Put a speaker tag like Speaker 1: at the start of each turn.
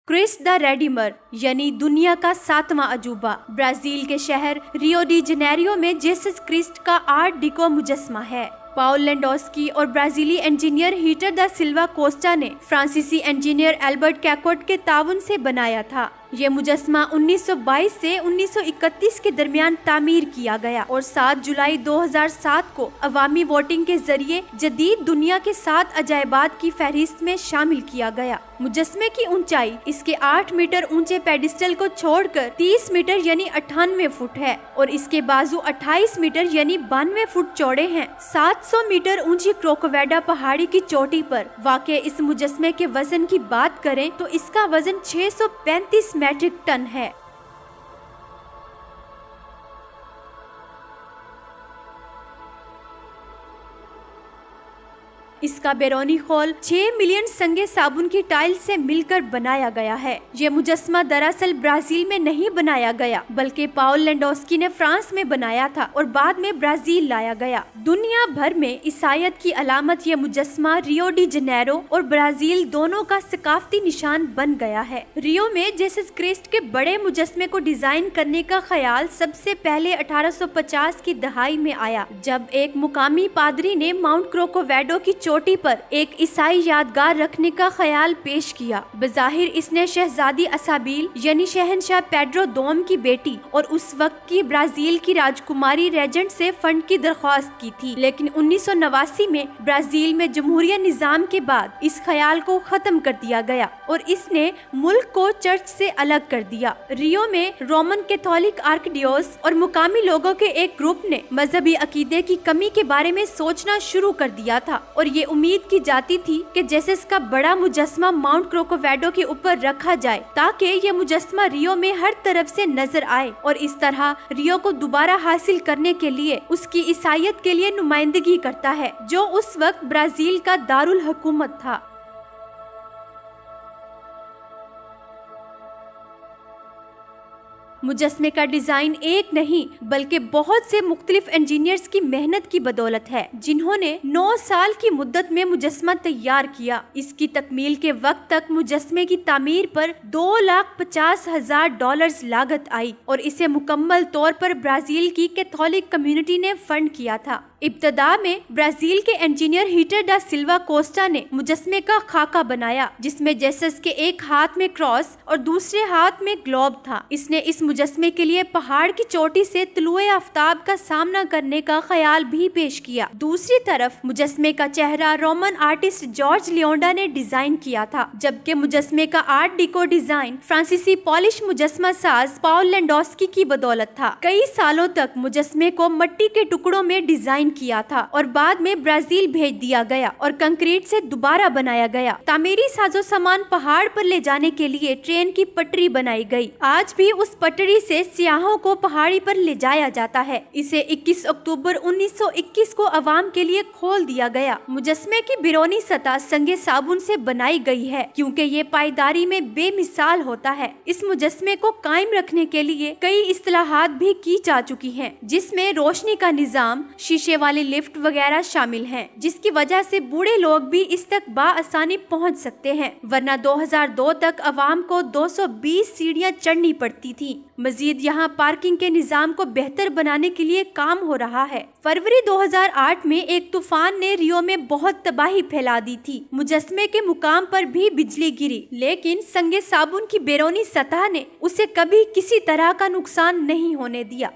Speaker 1: Christ the रेडीमर यानी दुनिया का 7वां अजूबा ब्राजील के शहर रियो डी जनेरियो में जेसस क्रिस्ट का आर्ट डिको मुजस्मा है। पाउल लेंडोस्की और ब्राजीली इंजीनियर हीटर दा सिल्वा कोस्टा ने फ्रांसीसी इंजीनियर एल्बर्ट कैकोट के ताउन से बनाया था। ये मुजस्मा 1922 से 1931 के दरमियान तामीर किया गया और 7 जुलाई 2007 को अवामी वोटिंग के जरिए जदीद दुनिया के 7 अजायबात की फहरिस्त में शामिल किया गया। मुजस्मे की ऊंचाई इसके 8 मीटर ऊंचे पेडिस्टल को छोड़कर 30 मीटर यानी 98 फुट है और इसके बाजू 28 मीटर यानी 92 फुट चौड़े हैं। 700 मीटर ऊंची क्रोकोवेडा पहाड़ी की चोटी पर वाक़े इस मुजस्मे के वजन की बात करें तो इसका वजन 635 मैट्रिक टन है। इसका बैरूनी खोल 6 मिलियन संगे साबुन की टाइल से मिलकर बनाया गया है। ये मुजस्मा दरअसल ब्राजील में नहीं बनाया गया बल्कि पाउल लेंडोस्की ने फ्रांस में बनाया था और बाद में ब्राजील लाया गया। दुनिया भर में ईसाईयत की अलामत ये मुजस्मा रियो डी जनेरो और ब्राजील दोनों का सकाफती निशान बन गया है। रियो में जेसस क्रिस्ट के बड़े मुजस्मे को डिजाइन करने का ख्याल सबसे पहले 1850 की दहाई में आया, जब एक मुकामी पादरी ने माउंट क्रोकोवेडो की चोटी पर एक ईसाई यादगार रखने का ख्याल पेश किया। बज़ाहिर इसने शहजादी असाबील यानी शहनशाह पेड्रो दोम की बेटी और उस वक्त की ब्राजील की राजकुमारी रेजेंट से फंड की दरख्वास्त की थी, लेकिन 1989 में ब्राजील में जमहूरिया निजाम के बाद इस ख्याल को खत्म कर दिया गया और इसने मुल्क को चर्च से अलग कर दिया। रियो में रोमन कैथोलिक आर्कडियोस और मुकामी लोगों के एक ग्रुप ने मजहबी अकीदे की कमी के बारे में सोचना शुरू कर दिया था और ये उम्मीद की जाती थी कि जेसस का बड़ा मुजस्मा माउंट क्रोकोवेडो के ऊपर रखा जाए ताकि ये मुजस्मा रियो में हर तरफ से नजर आए और इस तरह रियो को दोबारा हासिल करने के लिए उसकी ईसाईयत के लिए नुमाइंदगी करता है, जो उस वक्त ब्राजील का दारुल हुकूमत था। मुजस्मे का डिजाइन एक नहीं बल्कि बहुत से मुख्तलिफ इंजीनियर्स की मेहनत की बदौलत है, जिन्होंने 9 साल की मुद्दत में मुजस्मा तैयार किया। इसकी तकमील के वक्त तक मुजस्मे की तामीर पर $2,50,000 लागत आई और इसे मुकम्मल तौर पर ब्राजील की कैथोलिक कम्युनिटी ने फंड किया था। इब्तदा में ब्राजील के इंजीनियर हीटर दा सिल्वा कोस्टा ने मुजस्मे का खाका बनाया, जिसमें जेसस के एक हाथ में क्रॉस और दूसरे हाथ में ग्लोब था। इसने इस मुजस्मे के लिए पहाड़ की चोटी से तुलुए आफ्ताब का सामना करने का ख्याल भी पेश किया। दूसरी तरफ मुजस्मे का चेहरा रोमन आर्टिस्ट जॉर्ज लियोंडा ने डिजाइन किया था, जबकि मुजस्मे का आर्ट डिको डिजाइन फ्रांसीसी पॉलिश मुजस्मा साज पाउल लेंडोस्की की बदौलत था। कई सालों तक मुजस्मे को मिट्टी के टुकड़ों में डिजाइन किया था और बाद में ब्राजील भेज दिया गया और कंक्रीट से दोबारा बनाया गया। तामीरी साजो सामान पहाड़ पर ले जाने के लिए ट्रेन की पटरी बनाई गई। आज भी उस पटरी से सियाहों को पहाड़ी पर ले जाया जाता है। इसे 21 अक्टूबर 1921 को अवाम के लिए खोल दिया गया। मुजस्मे की बैरूनी सतह संगे साबुन से बनाई गई है क्योंकि ये पायदारी में बेमिसाल होता है। इस मुजस्मे को कायम रखने के लिए कई इस्तेलाहात भी की जा चुकी हैं, जिसमें रोशनी का निजाम, शीशे वाली लिफ्ट वगैरह शामिल हैं, जिसकी वजह से बूढ़े लोग भी इस तक बाआसानी पहुंच सकते हैं, वरना 2002 तक अवाम को 220 सीढ़ियां चढ़नी पड़ती थी। मजीद यहाँ पार्किंग के निजाम को बेहतर बनाने के लिए काम हो रहा है। फरवरी 2008 में एक तूफान ने रियो में बहुत तबाही फैला दी थी। मुजस्मे के मुकाम पर भी बिजली गिरी, लेकिन संगे साबुन की बैरूनी सतह ने उसे कभी किसी तरह का नुकसान नहीं होने दिया।